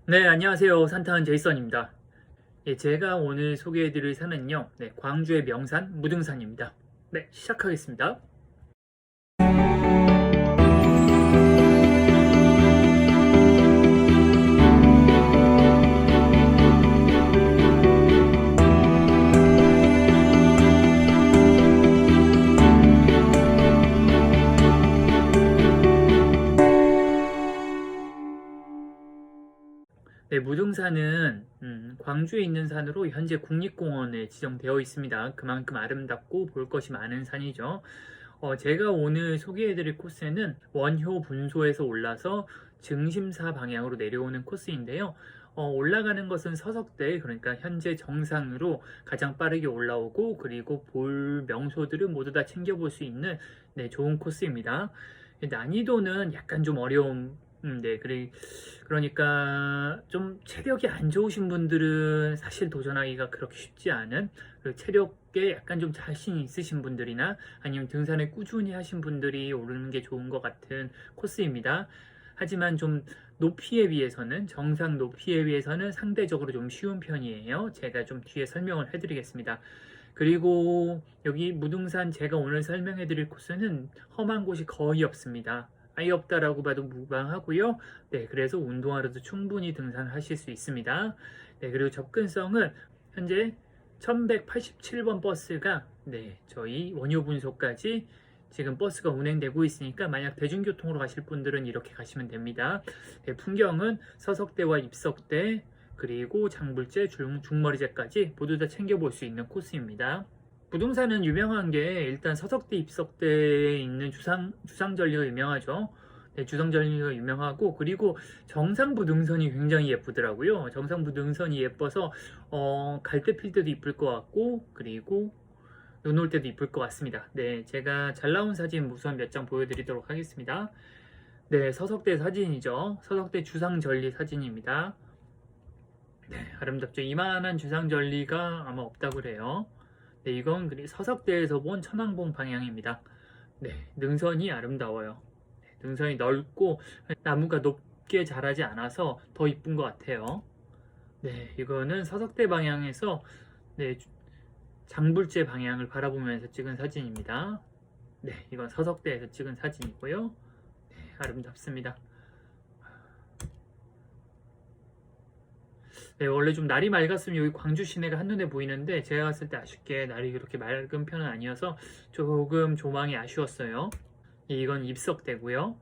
네, 안녕하세요. 산타은 제이선입니다. 예, 제가 오늘 소개해드릴 산은요, 네, 광주의 명산 무등산입니다. 네, 시작하겠습니다. 네, 무등산은 광주에 있는 산으로 현재 국립공원에 지정되어 있습니다. 그만큼 아름답고 볼 것이 많은 산이죠. 제가 오늘 소개해드릴 코스는 원효 분소에서 올라서 증심사 방향으로 내려오는 코스인데요. 올라가는 것은 서석대, 그러니까 현재 정상으로 가장 빠르게 올라오고, 그리고 볼 명소들을 모두 다 챙겨볼 수 있는, 네, 좋은 코스입니다. 난이도는 약간 좀 어려운, 네, 그러니까 좀 체력이 안 좋으신 분들은 사실 도전하기가 그렇게 쉽지 않은, 체력에 약간 좀 자신이 있으신 분들이나 아니면 등산을 꾸준히 하신 분들이 오르는 게 좋은 것 같은 코스입니다. 하지만 좀 높이에 비해서는, 정상 높이에 비해서는 상대적으로 좀 쉬운 편이에요. 제가 좀 뒤에 설명을 해드리겠습니다. 그리고 여기 무등산 제가 오늘 설명해 드릴 코스는 험한 곳이 거의 없습니다. 아예 없다라고 봐도 무방하고요. 네, 그래서 운동하러도 충분히 등산하실 수 있습니다. 네, 그리고 접근성은 현재 1187번 버스가, 네, 저희 원효분소까지 지금 버스가 운행되고 있으니까 만약 대중교통으로 가실 분들은 이렇게 가시면 됩니다. 네, 풍경은 서석대와 입석대, 그리고 장불재, 중머리재까지 모두 다 챙겨볼 수 있는 코스입니다. 부동산은 유명한 게 일단 서석대, 입석대에 있는 주상절리가 유명하죠. 네, 주상절리가 유명하고, 그리고 정상부 등선이 굉장히 예쁘더라고요. 정상부 등선이 예뻐서 갈 때 필 때도 이쁠 것 같고, 그리고 눈 올 때도 이쁠 것 같습니다. 네, 제가 잘 나온 사진 우선 몇 장 보여드리도록 하겠습니다. 네, 서석대 사진이죠. 서석대 주상절리 사진입니다. 네, 아름답죠. 이만한 주상절리가 아마 없다고 그래요. 네, 이건 서석대에서 본 천왕봉 방향입니다. 네, 능선이 아름다워요. 네, 능선이 넓고 나무가 높게 자라지 않아서 더 이쁜 것 같아요. 네, 이거는 서석대 방향에서, 네, 장불재 방향을 바라보면서 찍은 사진입니다. 네, 이건 서석대에서 찍은 사진이고요. 네, 아름답습니다. 네, 원래 좀 날이 맑았으면 여기 광주 시내가 한눈에 보이는데 제가 봤을 때 아쉽게 날이 그렇게 맑은 편은 아니어서 조금 조망이 아쉬웠어요. 이건 입석대고요.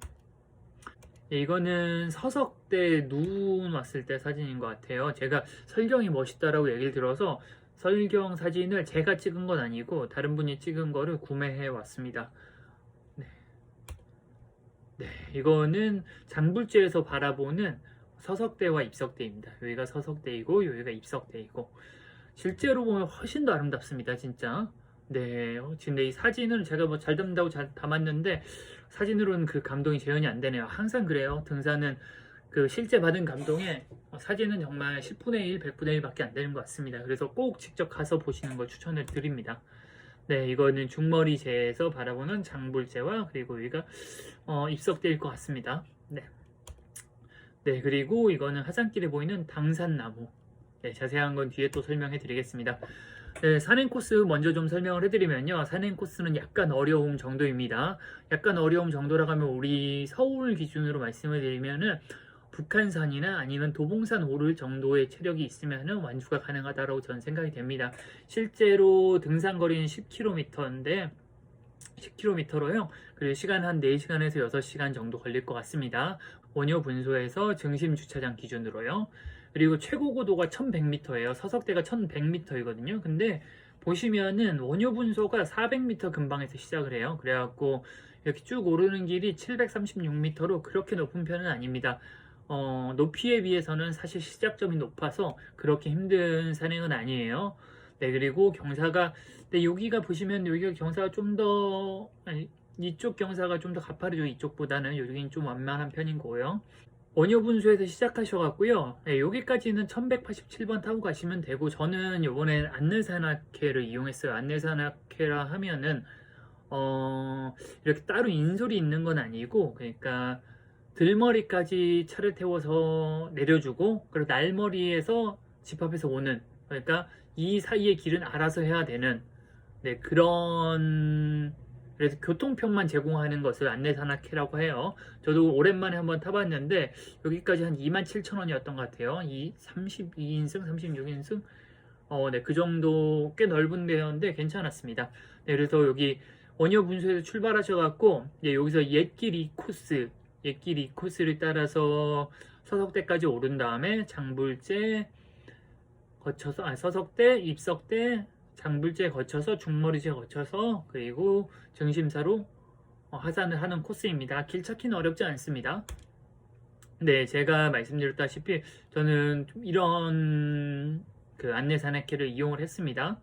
이거는 서석대 눈 왔을 때 사진인 것 같아요. 제가 설경이 멋있다라고 얘기를 들어서 설경 사진을 제가 찍은 건 아니고 다른 분이 찍은 거를 구매해 왔습니다. 네, 네, 이거는 장불재에서 바라보는 서석대와 입석대입니다. 여기가 서석대이고 여기가 입석대이고 실제로 보면 훨씬 더 아름답습니다. 진짜. 네, 지금 이 사진은 제가 뭐 잘 담는다고 잘 담았는데 사진으로는 그 감동이 재현이 안 되네요. 항상 그래요. 등산은 그 실제 받은 감동에 사진은 정말 10분의 1, 100분의 1밖에 안 되는 것 같습니다. 그래서 꼭 직접 가서 보시는 걸 추천을 드립니다. 네, 이거는 중머리재에서 바라보는 장불재와 그리고 여기가 입석대일 것 같습니다. 네. 네, 그리고 이거는 하산길에 보이는 당산나무. 네, 자세한 건 뒤에 또 설명해 드리겠습니다. 네, 산행 코스 먼저 좀 설명을 해드리면요. 산행 코스는 약간 어려움 정도입니다. 약간 어려움 정도라고 하면 우리 서울 기준으로 말씀을 드리면은 북한산이나 아니면 도봉산 오를 정도의 체력이 있으면은 완주가 가능하다고 저는 생각이 됩니다. 실제로 등산 거리는 10km인데 10km로요. 그리고 시간 한 4시간에서 6시간 정도 걸릴 것 같습니다. 원효 분소에서 증심 주차장 기준으로요. 그리고 최고 고도가 1100m예요. 서석대가 1100m이거든요. 근데 보시면은 원효 분소가 400m 근방에서 시작을 해요. 그래갖고 이렇게 쭉 오르는 길이 736m로 그렇게 높은 편은 아닙니다. 높이에 비해서는 사실 시작점이 높아서 그렇게 힘든 산행은 아니에요. 네, 그리고 경사가, 네, 여기가 보시면 여기가 경사가 좀 더, 아니, 이쪽 경사가 좀 더 가파르죠. 이쪽보다는 여기는 좀 완만한 편인 거예요. 원효분수에서 시작하셔갖고요. 네, 여기까지는 1187번 타고 가시면 되고, 저는 요번에 안내산악회를 이용했어요. 안내산악회라 하면은, 이렇게 따로 인솔이 있는 건 아니고, 그러니까, 들머리까지 차를 태워서 내려주고, 그리고 날머리에서 집 앞에서 오는, 그러니까 이 사이의 길은 알아서 해야 되는, 네, 그런, 그래서 교통편만 제공하는 것을 안내산악회라고 해요. 저도 오랜만에 한번 타봤는데 여기까지 한 27,000원이었던 것 같아요. 이 32인승, 36인승, 네, 그 정도 꽤 넓은 데였는데 괜찮았습니다. 네, 그래서 여기 원효 분수에서 출발하셔갖고, 네, 여기서 옛길 2코스를 따라서 서석대까지 오른 다음에 장불재 거쳐서, 서석대, 입석대, 장불재 거쳐서 중머리재 거쳐서 그리고 정심사로 하산을 하는 코스입니다. 길 찾기는 어렵지 않습니다. 네, 제가 말씀드렸다시피 저는 좀 이런 그 안내산악회를 이용을 했습니다.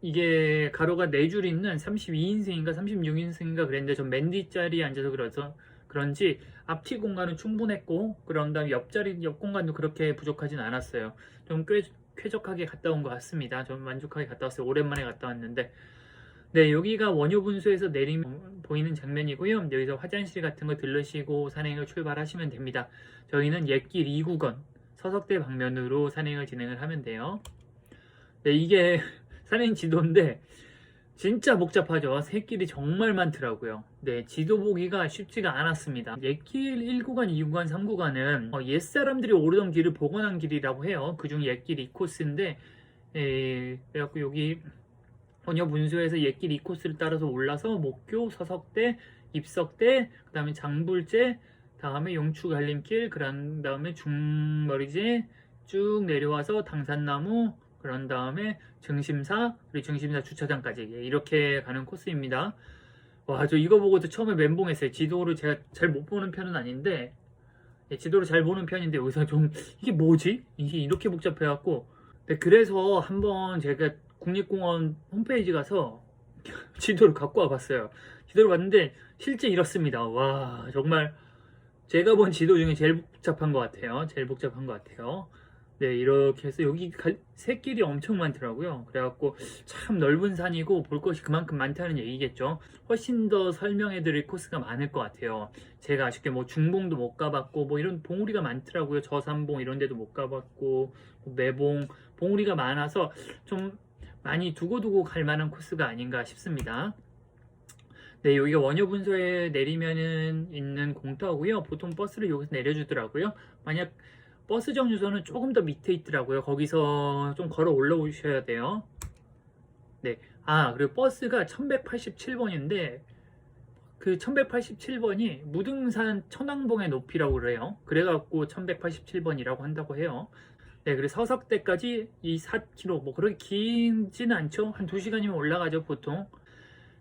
이게 가로가 4줄 있는 32인승인가 36인승인가 그랬는데 전 맨 뒷자리에 앉아서 그런지 앞뒤 공간은 충분했고, 그런 다음 옆 공간도 그렇게 부족하진 않았어요. 좀 꽤 쾌적하게 갔다 온 것 같습니다. 좀 만족하게 갔다 왔어요. 오랜만에 갔다 왔는데. 네, 여기가 원효 분수에서 내리면 보이는 장면이고요. 여기서 화장실 같은 거 들르시고 산행을 출발하시면 됩니다. 저희는 옛길 2구간 서석대 방면으로 산행을 진행을 하면 돼요. 네, 이게 산행 지도인데 진짜 복잡하죠. 새길이 정말 많더라고요. 네, 지도 보기가 쉽지가 않았습니다. 옛길 1구간, 2구간, 3구간은 옛사람들이 오르던 길을 복원한 길이라고 해요. 그중 옛길 2코스인데, 그래갖고 여기 원효 분수에서 옛길 2코스를 따라서 올라서 목교, 서석대, 입석대, 그 다음에 장불재, 다음에 용추 갈림길, 그런 다음에 중머리재 쭉 내려와서 당산나무, 그런 다음에 정심사, 그리고 정심사 주차장까지 이렇게 가는 코스입니다. 와, 저 이거 보고도 처음에 멘붕했어요. 지도를 제가 잘 못 보는 편은 아닌데, 지도를 잘 보는 편인데 여기서 좀 이게 뭐지? 이게 이렇게 복잡해갖고, 네, 그래서 한번 제가 국립공원 홈페이지 가서 지도를 갖고 와봤어요. 지도를 봤는데 실제 이렇습니다. 와, 정말 제가 본 지도 중에 제일 복잡한 것 같아요. 제일 복잡한 것 같아요. 네, 이렇게 해서 여기 새길이 엄청 많더라고요. 그래갖고 참 넓은 산이고 볼 것이 그만큼 많다는 얘기겠죠. 훨씬 더 설명해 드릴 코스가 많을 것 같아요. 제가 아쉽게 뭐 중봉도 못 가봤고 뭐 이런 봉우리가 많더라고요. 저산봉 이런 데도 못 가봤고 뭐 매봉, 봉우리가 많아서 좀 많이 두고두고 갈 만한 코스가 아닌가 싶습니다. 네, 여기가 원효 분소에 내리면은 있는 공터고요. 보통 버스를 여기서 내려주더라고요. 만약 버스 정류소는 조금 더 밑에 있더라고요. 거기서 좀 걸어 올라오셔야 돼요. 네. 그리고 버스가 1187번인데 그 1187번이 무등산 천왕봉의 높이라고 그래요. 그래갖고 1187번이라고 한다고 해요. 네, 그래서 서석대까지 이 4km, 뭐 그렇게 길지는 않죠. 한 2시간이면 올라가죠, 보통.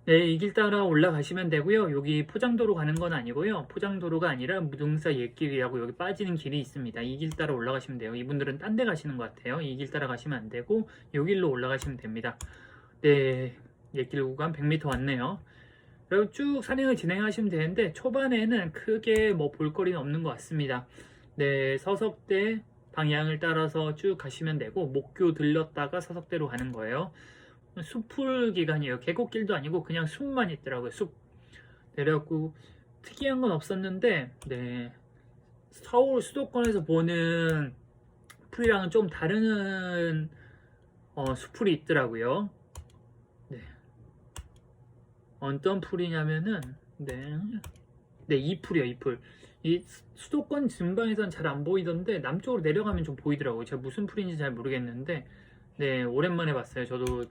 네, 이 길 따라 올라가시면 되고요. 여기 포장도로 가는 건 아니고요. 포장도로가 아니라 무등사 옛길이라고 여기 빠지는 길이 있습니다. 이 길 따라 올라가시면 돼요. 이분들은 딴 데 가시는 것 같아요. 이 길 따라 가시면 안 되고 요 길로 올라가시면 됩니다. 네, 옛길 구간 100m 왔네요. 그리고 쭉 산행을 진행하시면 되는데 초반에는 크게 뭐 볼거리는 없는 것 같습니다. 네, 서석대 방향을 따라서 쭉 가시면 되고 목교 들렀다가 서석대로 가는 거예요. 숲풀 기간이에요. 계곡길도 아니고 그냥 숲만 있더라고요. 숲. 내려갖고 특이한 건 없었는데, 네, 서울 수도권에서 보는 풀이랑은 좀 다른 숲풀이 있더라고요. 네, 어떤 풀이냐면은 이풀이요, 이풀. 이 수도권 근방에서는 잘 안 보이던데 남쪽으로 내려가면 좀 보이더라고요. 제가 무슨 풀인지 잘 모르겠는데, 네, 오랜만에 봤어요. 저도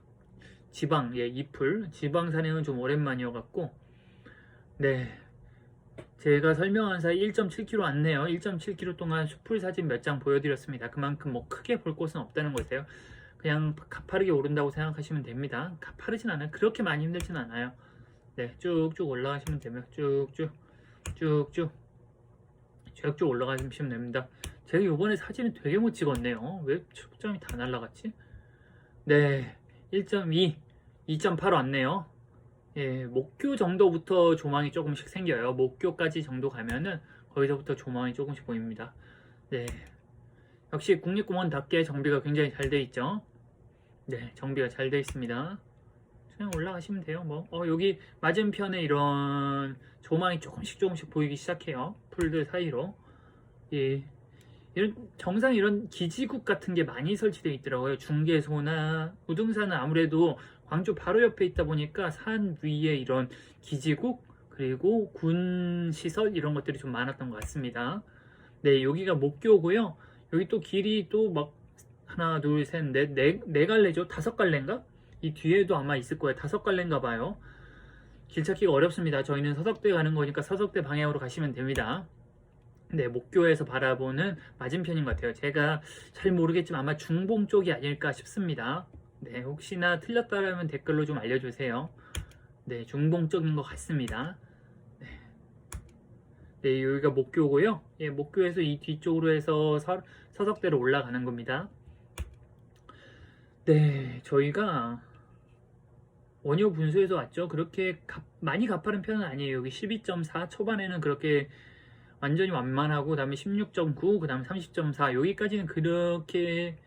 이풀 지방 산행은 좀 오랜만이어갖고, 네, 제가 설명한 사이 1.7km 왔네요. 1.7km 동안 숲풀 사진 몇 장 보여드렸습니다. 그만큼 뭐 크게 볼 곳은 없다는 거세요. 그냥 가파르게 오른다고 생각하시면 됩니다. 가파르진 않아요. 그렇게 많이 힘들진 않아요. 네, 쭉쭉 올라가시면 되면 쭉쭉 올라가시면 됩니다. 제가 이번에 사진을 되게 못 찍었네요. 왜 초점이 다 날라갔지? 네, 1.2, 2.8 왔네요. 예, 목교 정도부터 조망이 조금씩 생겨요. 목교까지 정도 가면은 거기서부터 조망이 조금씩 보입니다. 네, 역시 국립공원답게 정비가 굉장히 잘 돼 있죠. 네, 정비가 잘 돼 있습니다. 그냥 올라가시면 돼요. 뭐 여기 맞은편에 이런 조망이 조금씩 보이기 시작해요. 풀들 사이로. 예. 이런 정상 이런 기지국 같은 게 많이 설치되어 있더라고요. 중개소나 무등산은 아무래도 광주 바로 옆에 있다 보니까 산 위에 이런 기지국 그리고 군 시설 이런 것들이 좀 많았던 것 같습니다. 네, 여기가 목교고요. 여기 또 길이 또 막 하나, 둘, 셋, 넷, 네 갈래죠? 다섯 갈래인가? 이 뒤에도 아마 있을 거예요. 다섯 갈래인가 봐요. 길 찾기가 어렵습니다. 저희는 서석대 가는 거니까 서석대 방향으로 가시면 됩니다. 네, 목교에서 바라보는 맞은편인 것 같아요. 제가 잘 모르겠지만 아마 중봉 쪽이 아닐까 싶습니다. 네, 혹시나 틀렸다면 댓글로 좀 알려주세요. 네, 중봉 쪽인 것 같습니다. 네, 네 여기가 목교고요. 예, 목교에서 이 뒤쪽으로 해서 서석대로 올라가는 겁니다. 네, 저희가 원효 분수에서 왔죠. 그렇게 많이 가파른 편은 아니에요. 여기 12.4 초반에는 그렇게 완전히 완만하고, 그 다음에 16.9, 그 다음에 30.4 여기까지는 그렇게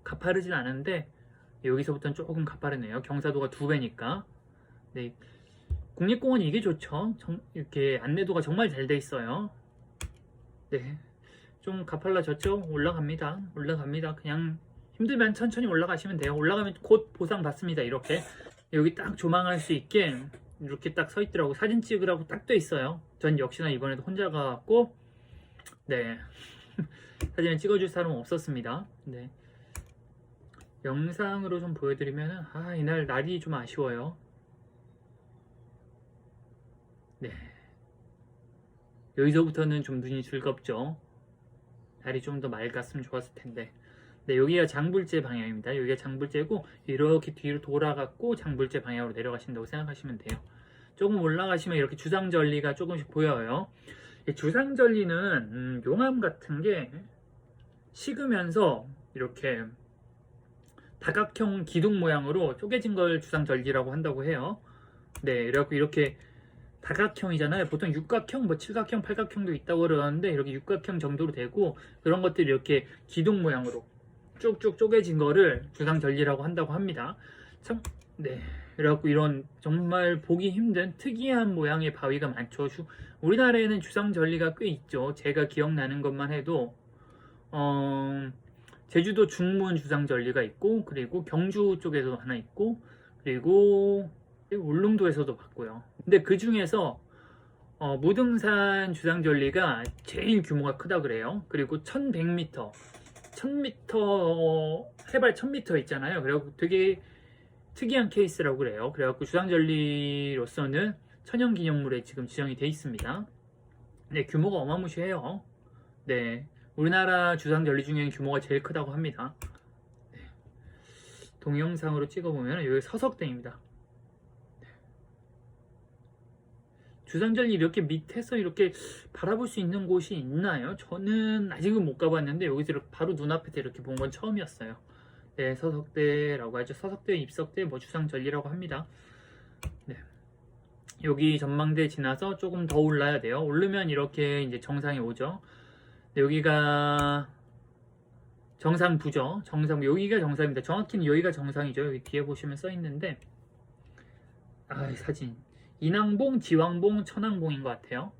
가파르진 않은데 여기서부터는 조금 가파르네요. 경사도가 2배니까. 네, 국립공원이 이게 좋죠. 이렇게 안내도가 정말 잘 돼 있어요. 네, 좀 가팔라졌죠? 올라갑니다. 그냥 힘들면 천천히 올라가시면 돼요. 올라가면 곧 보상 받습니다. 이렇게 여기 딱 조망할 수 있게 이렇게 딱 서 있더라고. 사진 찍으라고 딱 돼 있어요. 전 역시나 이번에도 혼자 가갖고 네 사진을 찍어줄 사람은 없었습니다. 네, 영상으로 좀 보여드리면은 이날 날이 좀 아쉬워요. 네, 여기서부터는 좀 눈이 즐겁죠. 날이 좀 더 맑았으면 좋았을 텐데. 네, 여기가 장불재 방향입니다. 여기가 장불재고 이렇게 뒤로 돌아갔고 장불재 방향으로 내려가신다고 생각하시면 돼요. 조금 올라가시면 이렇게 주상절리가 조금씩 보여요. 주상절리는 용암 같은 게 식으면서 이렇게 다각형 기둥 모양으로 쪼개진 걸 주상절리라고 한다고 해요. 네, 그래갖고 이렇게 다각형이잖아요. 보통 육각형, 뭐 칠각형, 팔각형도 있다고 그러는데 이렇게 육각형 정도로 되고 그런 것들이 이렇게 기둥 모양으로 쭉쭉 쪼개진 거를 주상절리라고 한다고 합니다. 참, 네. 그래갖고 이런 정말 보기 힘든 특이한 모양의 바위가 많죠. 우리나라에는 주상절리가 꽤 있죠. 제가 기억나는 것만 해도 제주도 중문 주상절리가 있고, 그리고 경주 쪽에도 하나 있고, 그리고 울릉도에서도 봤고요. 근데 그 중에서 무등산 주상절리가 제일 규모가 크다 그래요. 그리고 1100m 해발 1000m 있잖아요. 그래갖고 되게 특이한 케이스라고 그래요. 그래갖고 주상절리로서는 천연기념물에 지금 지정이 돼 있습니다. 네, 규모가 어마무시해요. 네, 우리나라 주상절리 중에는 규모가 제일 크다고 합니다. 네, 동영상으로 찍어보면 여기 서석대입니다. 네. 주상절리 이렇게 밑에서 이렇게 바라볼 수 있는 곳이 있나요? 저는 아직은 못 가봤는데 여기서 이렇게 바로 눈앞에서 이렇게 본 건 처음이었어요. 네, 서석대라고 하죠. 서석대, 입석대, 뭐 주상절리라고 합니다. 네. 여기 전망대 지나서 조금 더 올라야 돼요. 오르면 이렇게 이제 정상에 오죠. 네, 여기가 정상부죠. 여기가 정상입니다. 정확히는 여기가 정상이죠. 여기 뒤에 보시면 써 있는데, 사진. 인왕봉, 지왕봉, 천왕봉인 것 같아요.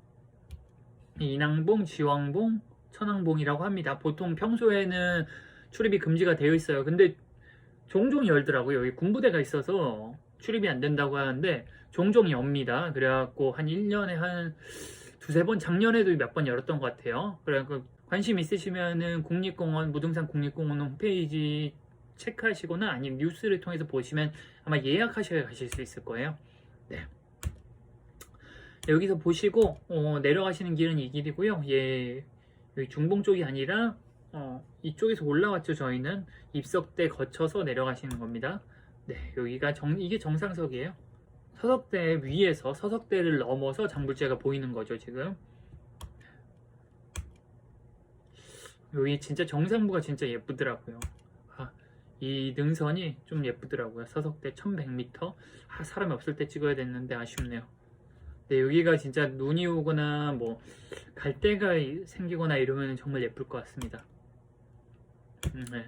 인왕봉, 지왕봉, 천왕봉이라고 합니다. 보통 평소에는 출입이 금지가 되어 있어요. 근데 종종 열더라고요. 여기 군부대가 있어서 출입이 안 된다고 하는데 종종 엽니다. 그래갖고 한 1년에 한 두세 번, 작년에도 몇 번 열었던 것 같아요. 그래갖고 관심 있으시면은 국립공원, 무등산 국립공원 홈페이지 체크하시거나 아니면 뉴스를 통해서 보시면 아마 예약하셔야 가실 수 있을 거예요. 네. 여기서 보시고 내려가시는 길은 이 길이고요. 예, 여기 중봉 쪽이 아니라 이쪽에서 올라왔죠. 저희는 입석대 거쳐서 내려가시는 겁니다. 네, 여기가 이게 정상석이에요. 서석대 위에서 서석대를 넘어서 장불재가 보이는 거죠. 지금 여기 진짜 정상부가 진짜 예쁘더라고요. 이 능선이 좀 예쁘더라고요. 서석대 1100m. 사람이 없을 때 찍어야 됐는데 아쉽네요. 네, 여기가 진짜 눈이 오거나 뭐 갈대가 생기거나 이러면 정말 예쁠 것 같습니다. 네,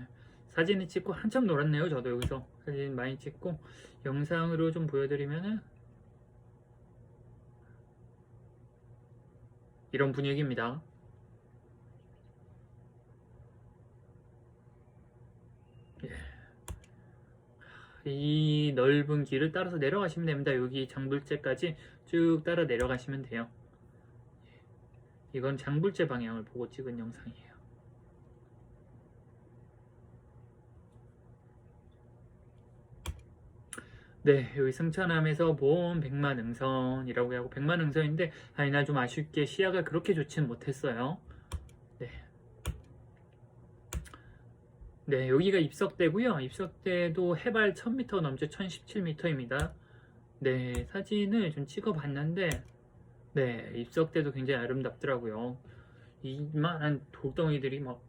사진을 찍고 한참 놀았네요. 저도 여기서 사진 많이 찍고 영상으로 좀 보여드리면은 이런 분위기입니다. 이 넓은 길을 따라서 내려가시면 됩니다. 여기 장불재까지 쭉 따라 내려가시면 돼요. 이건 장불재 방향을 보고 찍은 영상이에요. 네, 여기 승천함에서 본 백만응선이라고 하고 백만응선인데 날 좀 아쉽게 시야가 그렇게 좋지는 못했어요. 네. 네, 여기가 입석대고요. 입석대도 해발 1000m 넘죠. 1017m입니다. 네, 사진을 좀 찍어봤는데 네, 입석대도 굉장히 아름답더라고요. 이만한 돌덩이들이 막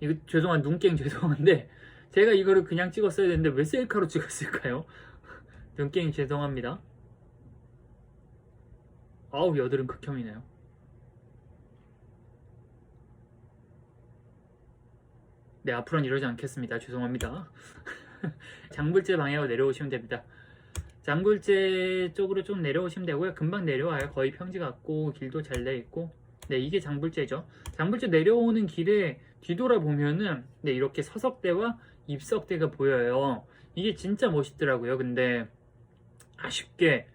이거 죄송한 눈깽 죄송한데 제가 이거를 그냥 찍었어야 되는데 왜 셀카로 찍었을까요? 눈깽 죄송합니다. 아우 여드름 극혐이네요. 네, 앞으로는 이러지 않겠습니다. 죄송합니다. 장불재 방향으로 내려오시면 됩니다. 장불재 쪽으로 좀 내려오시면 되고요. 금방 내려와요. 거의 평지 같고 길도 잘 돼 있고. 네, 이게 장불재죠. 장불재 내려오는 길에 뒤돌아보면은 네, 이렇게 서석대와 입석대가 보여요. 이게 진짜 멋있더라고요. 근데 아쉽게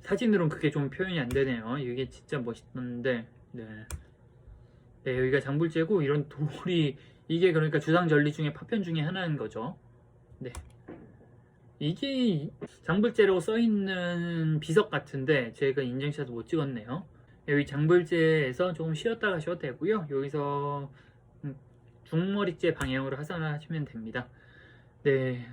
사진으로는 그게 좀 표현이 안 되네요. 이게 진짜 멋있던데 네, 네 여기가 장불재고 이런 돌이 이게 그러니까 주상절리 중에 파편 중에 하나인 거죠. 네. 이게 장불재라고 써있는 비석 같은데 제가 인증샷을 못 찍었네요. 여기 장불재에서 조금 쉬었다 가셔도 되고요. 여기서 중머리째 방향으로 하산을 하시면 됩니다. 네.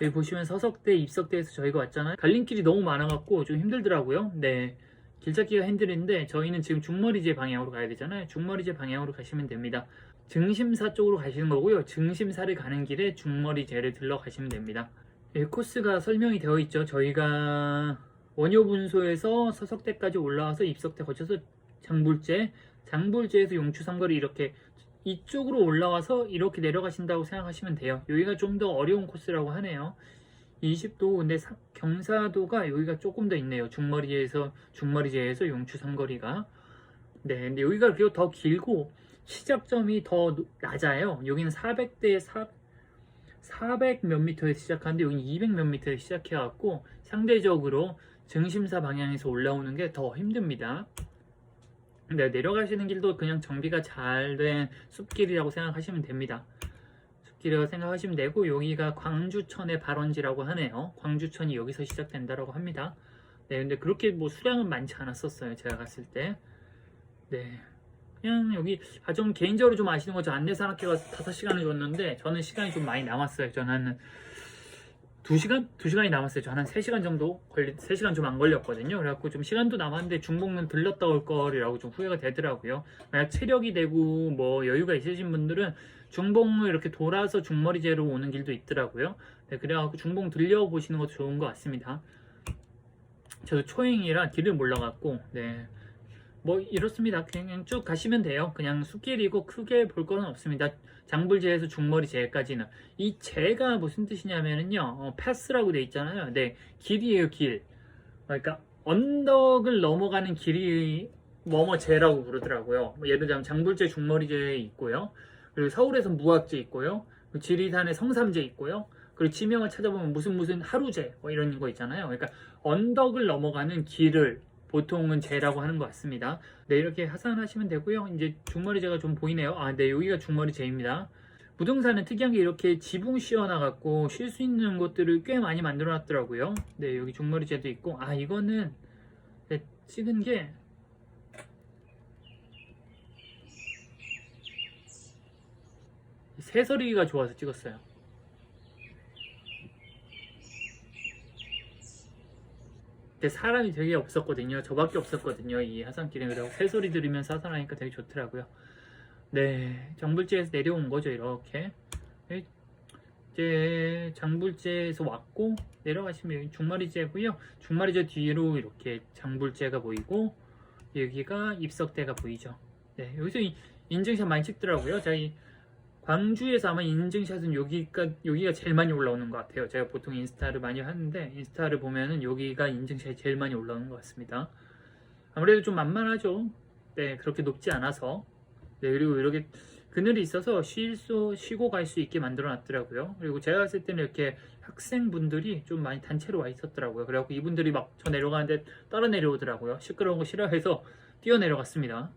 여기 보시면 서석대, 입석대에서 저희가 왔잖아요. 갈림길이 너무 많아갖고 좀 힘들더라고요. 네. 길 찾기가 힘들는데 저희는 지금 중머리제 방향으로 가야 되잖아요. 중머리제 방향으로 가시면 됩니다. 증심사 쪽으로 가시는 거고요. 증심사를 가는 길에 중머리제를 들러 가시면 됩니다. 네, 코스가 설명이 되어 있죠. 저희가 원효분소에서 서석대까지 올라와서 입석대 거쳐서 장불재, 장불재에서 용추삼거리 이렇게 이쪽으로 올라와서 이렇게 내려가신다고 생각하시면 돼요. 여기가 좀 더 어려운 코스라고 하네요. 20도 근데 경사도가 여기가 조금 더 있네요. 중머리제에서 용추삼거리가 네, 근데 여기가 그리고 더 길고 시작점이 더 낮아요. 여기는 400 몇 미터에서 시작하는데 여기는 200 몇 미터에서 시작해갖고 상대적으로 증심사 방향에서 올라오는 게 더 힘듭니다. 네, 내려가시는 길도 그냥 정비가 잘 된 숲길이라고 생각하시면 됩니다. 숲길이라고 생각하시면 되고 여기가 광주천의 발원지라고 하네요. 광주천이 여기서 시작된다라고 합니다. 네, 근데 그렇게 뭐 수량은 많지 않았었어요. 제가 갔을 때. 네. 그냥 여기 좀 개인적으로 좀 아시는 거죠. 안내산악회가 5시간을 줬는데 저는 시간이 좀 많이 남았어요. 저는 한 2시간? 2시간이 남았어요. 저는 한 3시간 정도 3시간 좀 안 걸렸거든요. 그래갖고 좀 시간도 남았는데 중복은 들렀다 올 거라고 좀 후회가 되더라고요. 만약 체력이 되고 뭐 여유가 있으신 분들은 중봉을 이렇게 돌아서 중머리제로 오는 길도 있더라고요. 네, 그래갖고 중봉 들려보시는 것도 좋은 것 같습니다. 저도 초행이라 길을 몰라갖고 네. 뭐 이렇습니다. 그냥 쭉 가시면 돼요. 그냥 숲길이고 크게 볼 거는 없습니다. 장불제에서 중머리제까지는 이 제가 무슨 뜻이냐면은요 패스라고 돼 있잖아요. 네, 길이에요. 길. 그러니까 언덕을 넘어가는 길이 뭐뭐제라고 부르더라고요. 예를 들자면 장불제 중머리제 있고요. 그리고 서울에서 무학제 있고요. 그리고 지리산에 성삼제 있고요. 그리고 지명을 찾아보면 무슨 하루제 뭐 이런 거 있잖아요. 그러니까 언덕을 넘어가는 길을 보통은 제라고 하는 것 같습니다. 네, 이렇게 하산하시면 되고요. 이제 중머리제가 좀 보이네요. 네, 여기가 중머리제입니다. 부동산은 특이한 게 이렇게 지붕 씌워놔갖고 쉴 수 있는 곳들을 꽤 많이 만들어 놨더라고요. 네, 여기 중머리제도 있고, 이거는 네, 찍은 게 새소리가 좋아서 찍었어요. 사람이 되게 없었거든요. 저밖에 없었거든요. 이 하산길에. 그래서 새소리 들으면서 하산하니까 되게 좋더라고요. 네, 장불재에서 내려온 거죠. 이렇게 이제 장불재에서 왔고 내려가시면 중머리제고요. 중머리제 뒤로 이렇게 장불재가 보이고 여기가 입석대가 보이죠. 네, 여기서 인증샷 많이 찍더라고요. 저희 광주에서 아마 인증샷은 여기가 제일 많이 올라오는 것 같아요. 제가 보통 인스타를 많이 하는데 인스타를 보면은 여기가 인증샷이 제일 많이 올라오는 것 같습니다. 아무래도 좀 만만하죠. 네, 그렇게 높지 않아서. 네, 그리고 이렇게 그늘이 있어서 쉬고 갈 수 있게 만들어 놨더라고요. 그리고 제가 봤을 때는 이렇게 학생분들이 좀 많이 단체로 와 있었더라고요. 그래갖고 이분들이 막 저 내려가는데 따라 내려오더라고요. 시끄러운 거 싫어해서 뛰어 내려갔습니다.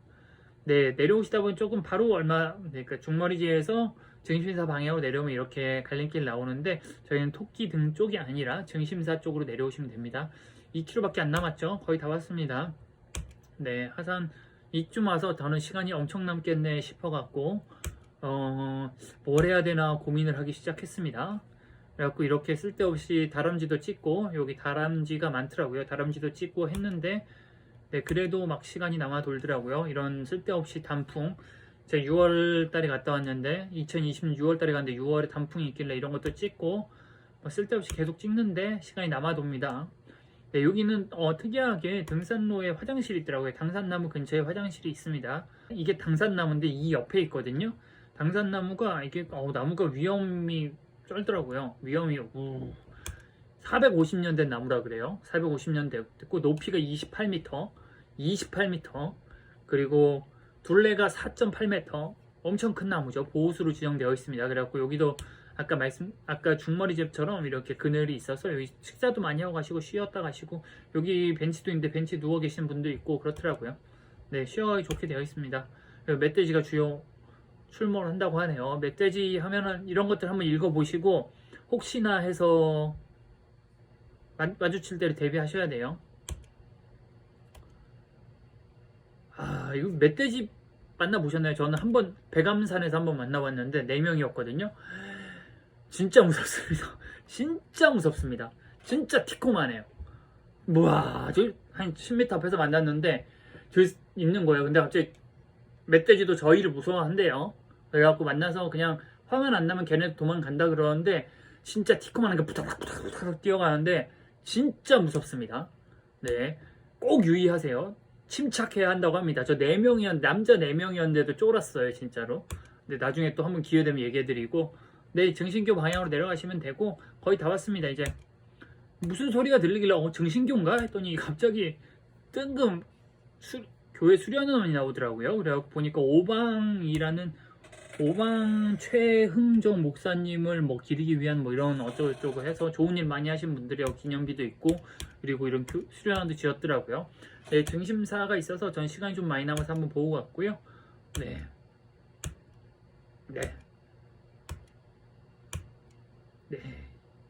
네, 내려오시다 보니 조금 바로 그러니까 중머리지에서 증심사 방향으로 내려오면 이렇게 갈림길 나오는데 저희는 토끼 등 쪽이 아니라 증심사 쪽으로 내려오시면 됩니다. 2km밖에 안 남았죠? 거의 다 왔습니다. 네, 하산 이쯤 와서 저는 시간이 엄청 남겠네 싶어갖고 뭘 해야 되나 고민을 하기 시작했습니다. 그래갖고 이렇게 쓸데없이 다람쥐도 찍고 여기 다람쥐가 많더라고요. 다람쥐도 찍고 했는데 네, 그래도 막 시간이 남아 돌더라고요. 이런 쓸데없이 단풍. 제가 6월 달에 갔다 왔는데 2020년 6월 달에 갔는데 6월에 단풍이 있길래 이런 것도 찍고 쓸데없이 계속 찍는데 시간이 남아 돕니다. 네, 여기는 특이하게 등산로에 화장실이 있더라고요. 당산나무 근처에 화장실이 있습니다. 이게 당산나무인데 이 옆에 있거든요. 당산나무가 이게 나무가 위험이 쩔더라고요. 위험이 450년 된 나무라 그래요. 450년 됐고 높이가 28m 그리고 둘레가 4.8m 엄청 큰 나무죠. 보호수로 지정되어 있습니다. 그래갖고 여기도 아까 중머리집처럼 이렇게 그늘이 있어서 여기 식사도 많이 하고 가시고 쉬었다 가시고 여기 벤치도 있는데 벤치 누워 계시는 분도 있고 그렇더라고요. 네, 쉬어가기 좋게 되어 있습니다. 멧돼지가 주요 출몰을 한다고 하네요. 멧돼지 하면은 이런 것들 한번 읽어보시고 혹시나 해서 마주칠 때를 대비하셔야 돼요. 이거 멧돼지 만나보셨나요? 저는 한번 백암산에서 한번 만나봤는데 4명이었거든요. 진짜 무섭습니다. 진짜 무섭습니다. 진짜 티코만해요. 우와, 저 한 10m 앞에서 만났는데 저기 있는 거예요. 근데 갑자기 멧돼지도 저희를 무서워한대요. 그래갖고 만나서 그냥 화만 안 나면 걔네 도망간다 그러는데 진짜 티코만한 게 부탁부탁 뛰어가는데 진짜 무섭습니다. 네, 꼭 유의하세요. 침착해야 한다고 합니다. 저 4명이었는데 남자 4명이었는데도 쫄았어요 진짜로. 근데 나중에 또 한번 기회되면 얘기해드리고 네, 증신교 방향으로 내려가시면 되고 거의 다 왔습니다. 이제 무슨 소리가 들리길래 증신교인가 했더니 갑자기 뜬금 교회 수련원이 나오더라고요. 그래갖고 보니까 오방 최흥정 목사님을 뭐 기리기 위한 뭐 이런 어쩌고저쩌고 해서 좋은 일 많이 하신 분들이 기념비도 있고 그리고 이런 수련원도 지었더라고요. 네, 증심사가 있어서 전 시간이 좀 많이 남아서 한번 보고 갔고요. 네.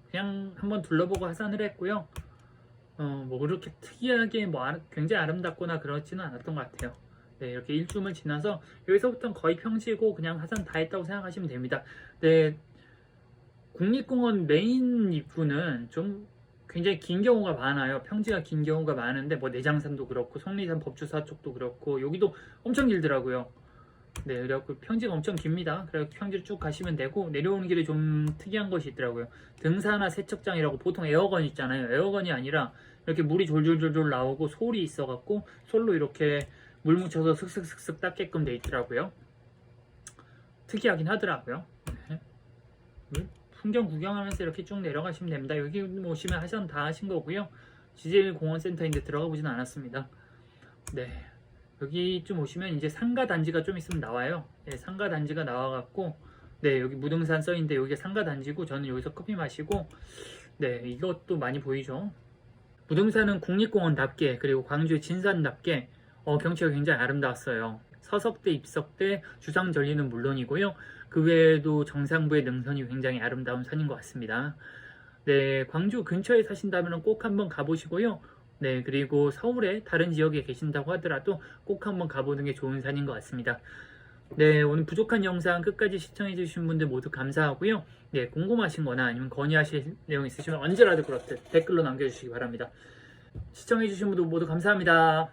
그냥 한번 둘러보고 하산을 했고요. 뭐 그렇게 특이하게 굉장히 아름답거나 그렇지는 않았던 것 같아요. 네, 이렇게 일주일 지나서 여기서부터는 거의 평지고 그냥 하산 다 했다고 생각하시면 됩니다. 네, 국립공원 메인 입구는 좀 굉장히 긴 경우가 많아요. 평지가 긴 경우가 많은데 뭐 내장산도 그렇고 속리산 법주사 쪽도 그렇고 여기도 엄청 길더라고요. 네, 그래갖고 평지가 엄청 깁니다. 그래서 평지를 쭉 가시면 되고 내려오는 길에 좀 특이한 것이 있더라고요. 등산화 세척장이라고 보통 에어건 있잖아요. 에어건이 아니라 이렇게 물이 졸졸졸졸 나오고 솔이 있어갖고 솔로 이렇게 물 묻혀서 슥슥슥슥 닦게끔 돼 있더라고요. 특이하긴 하더라고요. 네. 풍경 구경하면서 이렇게 쭉 내려가시면 됩니다. 여기 오시면 하산 다 하신 거고요. 지질공원센터인데 들어가 보진 않았습니다. 네, 여기쯤 오시면 이제 상가 단지가 좀 있으면 나와요. 네, 상가 단지가 나와갖고 네, 여기 무등산 써있는데 여기가 상가 단지고 저는 여기서 커피 마시고 네, 이것도 많이 보이죠. 무등산은 국립공원답게 그리고 광주의 진산답게 경치가 굉장히 아름다웠어요. 서석대, 입석대, 주상절리는 물론이고요. 그 외에도 정상부의 능선이 굉장히 아름다운 산인 것 같습니다. 네, 광주 근처에 사신다면 꼭 한번 가보시고요. 네, 그리고 서울의 다른 지역에 계신다고 하더라도 꼭 한번 가보는 게 좋은 산인 것 같습니다. 네, 오늘 부족한 영상 끝까지 시청해주신 분들 모두 감사하고요. 네, 궁금하신 거나 아니면 건의하실 내용 있으시면 언제라도 그렇듯 댓글로 남겨주시기 바랍니다. 시청해주신 분들 모두 감사합니다.